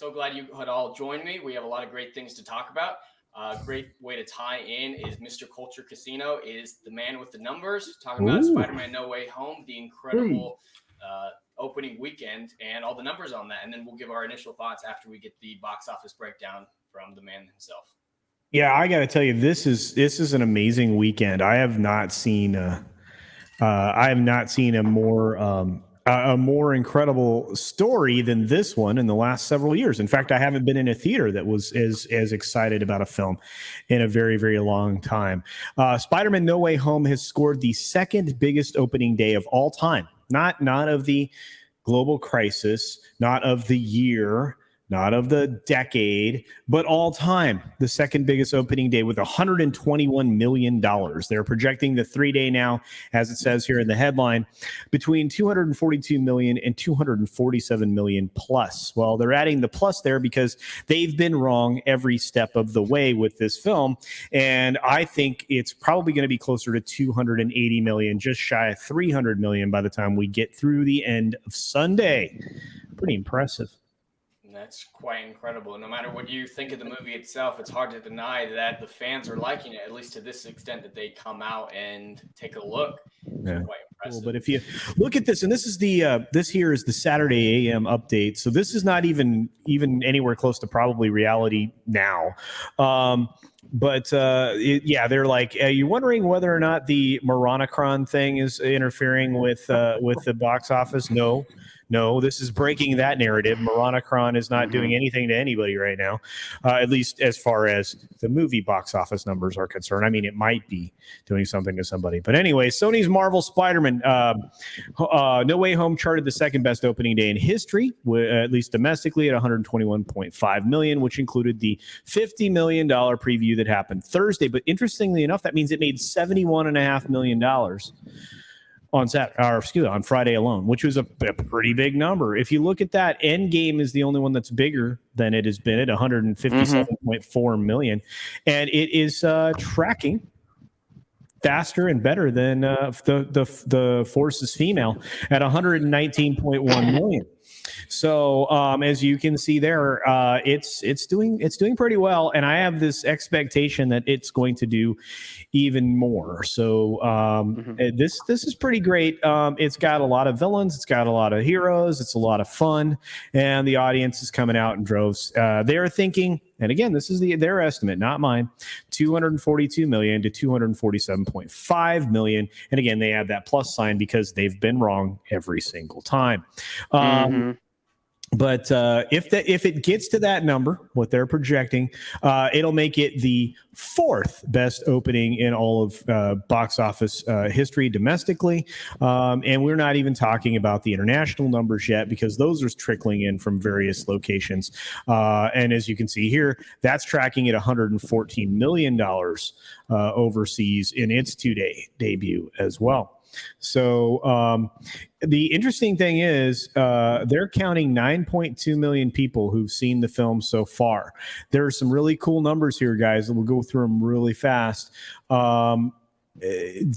So glad you had all joined me. We have a lot of great things to talk about. Great way to tie in is Mr. Culture Casino is the man with the numbers, talking about Spider-Man No Way Home, the incredible opening weekend, and all the numbers on that. And then we'll give our initial thoughts after we get the box office breakdown from the man himself. Yeah, I got to tell you, this is an amazing weekend. I have not seen a more incredible story than this one in the last several years. In fact, I haven't been in a theater that was as excited about a film in a very, very long time. Spider-Man No Way Home has scored the second biggest opening day of all time. Not of the global crisis, not of the year, not of the decade, but all time. The second biggest opening day with $121 million. They're projecting the 3-day now, as it says here in the headline, between $242 million and $247 million plus. Well, they're adding the plus there because they've been wrong every step of the way with this film. And I think it's probably going to be closer to $280 million, just shy of $300 million by the time we get through the end of Sunday. Pretty impressive. That's quite incredible. No matter what you think of the movie itself, it's hard to deny that the fans are liking it, at least to this extent that they come out and take a look. Yeah. Quite impressive. Cool. But if you look at this, and this is this here is the Saturday AM update. So this is not even anywhere close to probably reality now. They're like, are you wondering whether or not the Moronacron thing is interfering with the box office? No, this is breaking that narrative. Moronacron is not doing anything to anybody right now, at least as far as the movie box office numbers are concerned. I mean, it might be doing something to somebody. But anyway, Sony's Marvel Spider-Man No Way Home charted the second best opening day in history, at least domestically, at $121.5 million, which included the $50 million preview that happened Thursday. But interestingly enough, that means it made $71.5 million on Friday alone, which was a pretty big number. If you look at that, Endgame is the only one that's bigger than it has been at $157.4 million, and it is tracking faster and better than the Force's Female at $119.1 million. So as you can see there, it's doing pretty well, and I have this expectation that it's going to do even more. So this is pretty great. It's got a lot of villains, it's got a lot of heroes, it's a lot of fun, and the audience is coming out in droves. They are thinking, and again, this is their estimate, not mine, $242 million to $247.5 million. And again, they add that plus sign because they've been wrong every single time. But if it gets to that number, what they're projecting, it'll make it the fourth best opening in all of box office history domestically. And we're not even talking about the international numbers yet, because those are trickling in from various locations. And as you can see here, that's tracking at $114 million overseas in its 2-day debut as well. So the interesting thing is they're counting 9.2 million people who've seen the film so far. There are some really cool numbers here, guys, and we'll go through them really fast.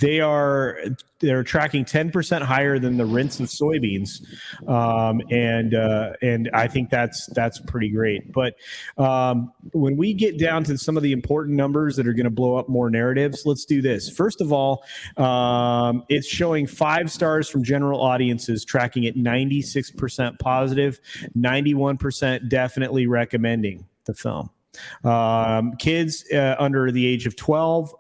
They're tracking 10% higher than the rinse of soybeans, and I think that's pretty great. But when we get down to some of the important numbers that are going to blow up more narratives, let's do this. First of all, it's showing 5 stars from general audiences, tracking at 96% positive, 91% definitely recommending the film. Kids under the age of 12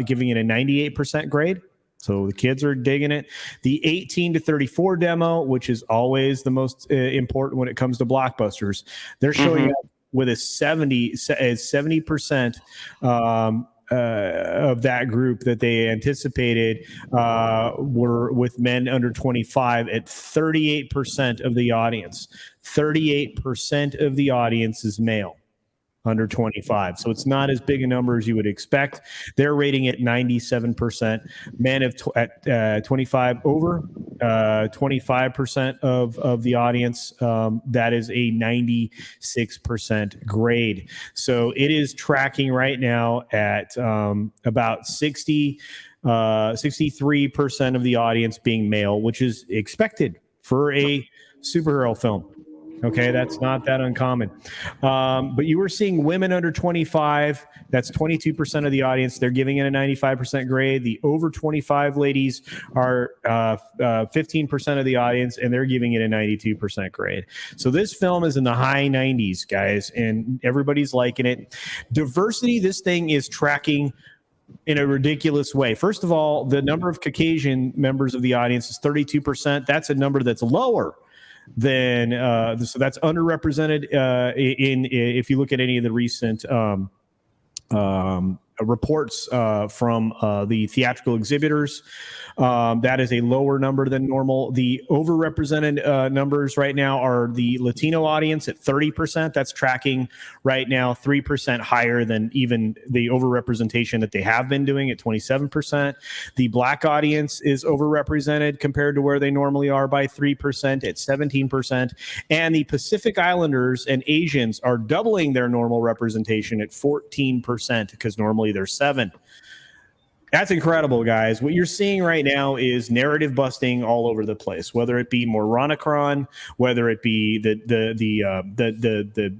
giving it a 98% grade. So the kids are digging it. The 18 to 34 demo, which is always the most important when it comes to blockbusters, they're showing up with a 70% of that group that they anticipated were with men under 25 at 38% of the audience. 38% of the audience is male under 25. So it's not as big a number as you would expect. They're rating it 97%. Men at 25 over, 25% of the audience. That is a 96% grade. So it is tracking right now at about 63% of the audience being male, which is expected for a superhero film. Okay, that's not that uncommon. But you were seeing women under 25. That's 22% of the audience. They're giving it a 95% grade. The over 25 ladies are 15% of the audience, and they're giving it a 92% grade. So this film is in the high 90s, guys, and everybody's liking it. Diversity, this thing is tracking in a ridiculous way. First of all, the number of Caucasian members of the audience is 32%. That's a number that's lower than so that's underrepresented in if you look at any of the recent reports from the theatrical exhibitors. That is a lower number than normal. The overrepresented numbers right now are the Latino audience at 30%. That's tracking right now 3% higher than even the overrepresentation that they have been doing at 27%. The Black audience is overrepresented compared to where they normally are by 3% at 17%. And the Pacific Islanders and Asians are doubling their normal representation at 14% because normally they're 7%. That's incredible, guys. What you're seeing right now is narrative busting all over the place, whether it be Moronacron, whether it be the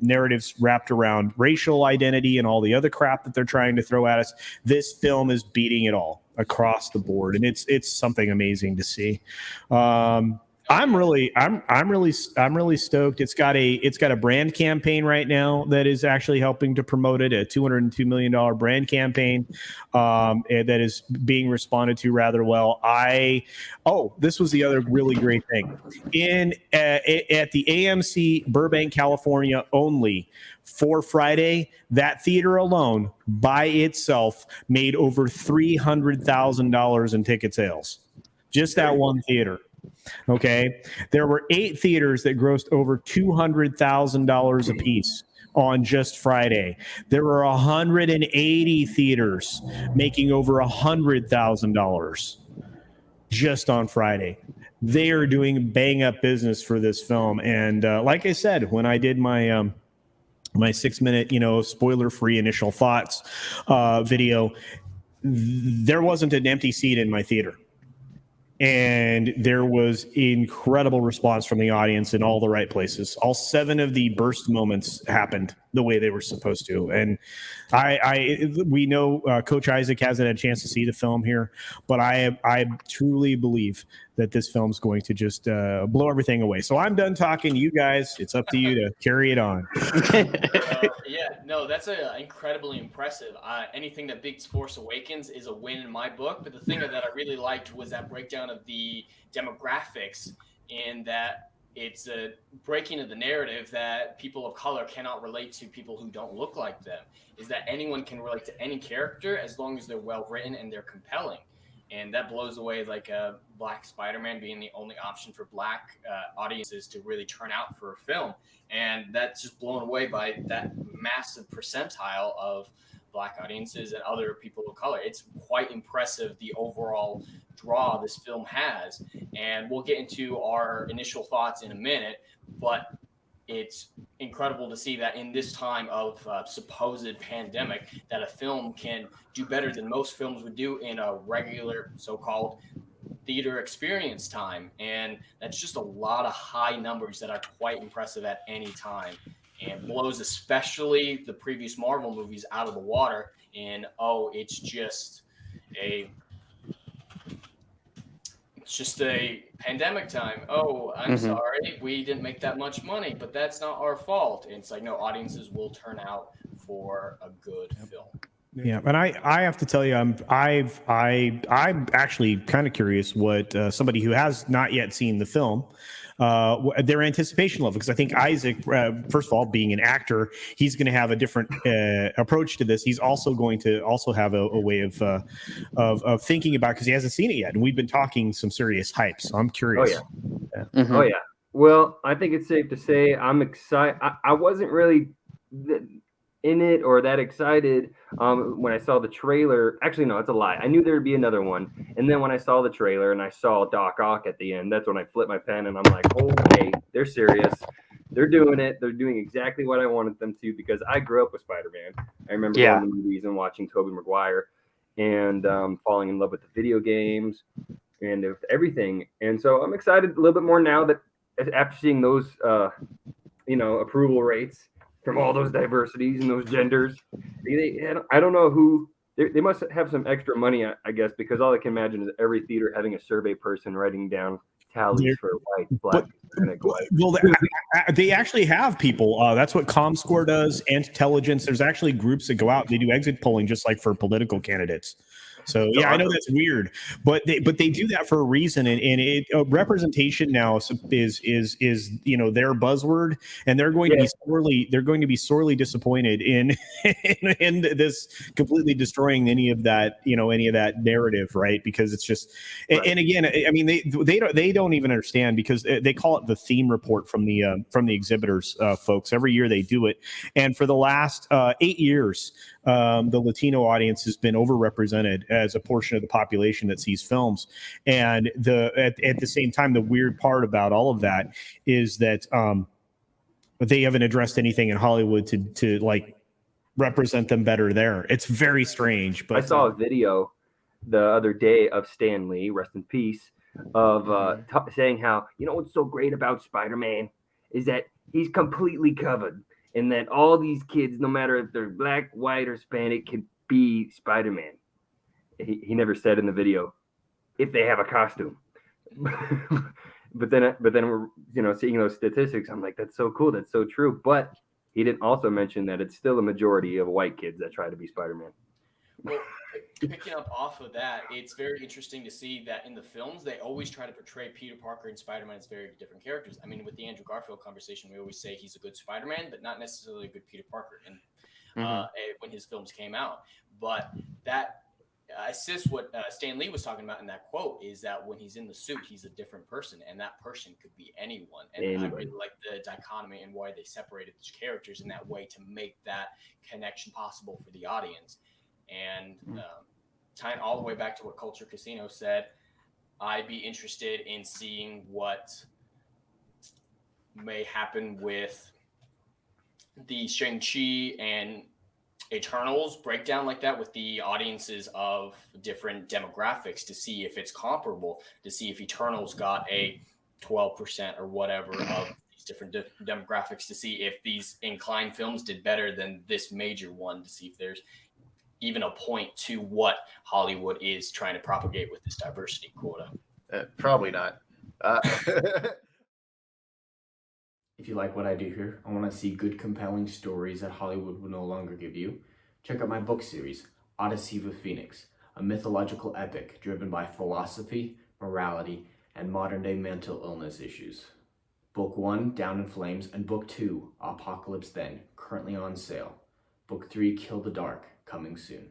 narratives wrapped around racial identity and all the other crap that they're trying to throw at us. This film is beating it all across the board, and it's something amazing to see. I'm really stoked. It's got a brand campaign right now that is actually helping to promote it, a $202 million brand campaign that is being responded to rather well. This was the other really great thing. At the AMC Burbank, California only for Friday, that theater alone by itself made over $300,000 in ticket sales. Just that one theater. Okay, there were 8 theaters that grossed over $200,000 a piece on just Friday. There were 180 theaters making over $100,000 just on Friday. They are doing bang up business for this film, and like I said, when I did my 6-minute, spoiler-free initial thoughts video, there wasn't an empty seat in my theater. And there was incredible response from the audience in all the right places. All 7 of the burst moments happened the way they were supposed to. And we know Coach Isaac hasn't had a chance to see the film here, but I truly believe that this film's going to just blow everything away. So I'm done talking. You guys, it's up to you to carry it on. That's incredibly impressive. Anything that beats Force Awakens is a win in my book. But the thing that I really liked was that breakdown of the demographics, in that it's a breaking of the narrative that people of color cannot relate to people who don't look like them. Is that anyone can relate to any character as long as they're well written and they're compelling. And that blows away like a Black Spider-Man being the only option for Black audiences to really turn out for a film. And that's just blown away by that massive percentile of Black audiences and other people of color. It's quite impressive, the overall draw this film has. And we'll get into our initial thoughts in a minute, but it's incredible to see that in this time of supposed pandemic, that a film can do better than most films would do in a regular so-called theater experience time. And that's just a lot of high numbers that are quite impressive at any time, and blows especially the previous Marvel movies out of the water. And it's just a pandemic time. I'm sorry, we didn't make that much money, but that's not our fault. And it's like, no, audiences will turn out for a good film. Yeah, and I have to tell you, I'm actually kind of curious what somebody who has not yet seen the film, their anticipation level, because I think Isaac, first of all, being an actor, he's going to have a different approach to this. He's also going to have a way of thinking about, because he hasn't seen it yet, and we've been talking some serious hype. So I'm curious. Oh yeah. Well, I think it's safe to say I'm excited. I wasn't really in it or that excited when I saw the trailer. Actually, no, it's a lie. I knew there'd be another one. And then when I saw the trailer and I saw Doc Ock at the end, that's when I flipped my pen and I'm like, okay, they're serious. They're doing it. They're doing exactly what I wanted them to, because I grew up with Spider-Man. I remember going to the movies and watching Tobey Maguire and falling in love with the video games and with everything. And so I'm excited a little bit more now that after seeing those approval rates from all those diversities and those genders. I don't know who. They must have some extra money, I guess, because all I can imagine is every theater having a survey person writing down tallies for white, black, Hispanic, white. Well, they actually have people. That's what ComScore does, Intelligence. There's actually groups that go out. They do exit polling just like for political candidates. So yeah, I know that's weird, but they do that for a reason, and representation now is their buzzword, and they're going to be sorely disappointed in in this completely destroying any of that narrative, right? Because it's just, right. And again, I mean they don't even understand, because they call it the theme report from the exhibitors, folks. Every year they do it, and for the last 8 years. The Latino audience has been overrepresented as a portion of the population that sees films, and at the same time, the weird part about all of that is that they haven't addressed anything in Hollywood to like represent them better there. It's very strange. But I saw a video the other day of Stan Lee, rest in peace, of saying how, what's so great about Spider-Man is that he's completely covered. And that all these kids, no matter if they're black, white, or Hispanic, can be Spider-Man. He never said in the video if they have a costume. but then we're seeing those statistics. I'm like, that's so cool. That's so true. But he didn't also mention that it's still a majority of white kids that try to be Spider-Man. Well, picking up off of that, it's very interesting to see that in the films, they always try to portray Peter Parker and Spider-Man as very different characters. I mean, with the Andrew Garfield conversation, we always say he's a good Spider-Man, but not necessarily a good Peter Parker. And when his films came out, but that assists what Stan Lee was talking about in that quote, is that when he's in the suit, he's a different person, and that person could be anyone. And I really like the dichotomy and why they separated these characters in that way to make that connection possible for the audience. And tying all the way back to what Culture Casino said, I'd be interested in seeing what may happen with the Shang-Chi and Eternals breakdown like that, with the audiences of different demographics, to see if it's comparable, to see if Eternals got a 12% or whatever of these different demographics, to see if these inclined films did better than this major one, to see if there's even a point to what Hollywood is trying to propagate with this diversity quota. Probably not. If you like what I do here, I want to see good, compelling stories that Hollywood will no longer give you. Check out my book series, Odyssey of a Phoenix, a mythological epic driven by philosophy, morality, and modern-day mental illness issues. Book 1, Down in Flames, and Book 2, Apocalypse Then, currently on sale. Book 3, Kill the Dark, coming soon.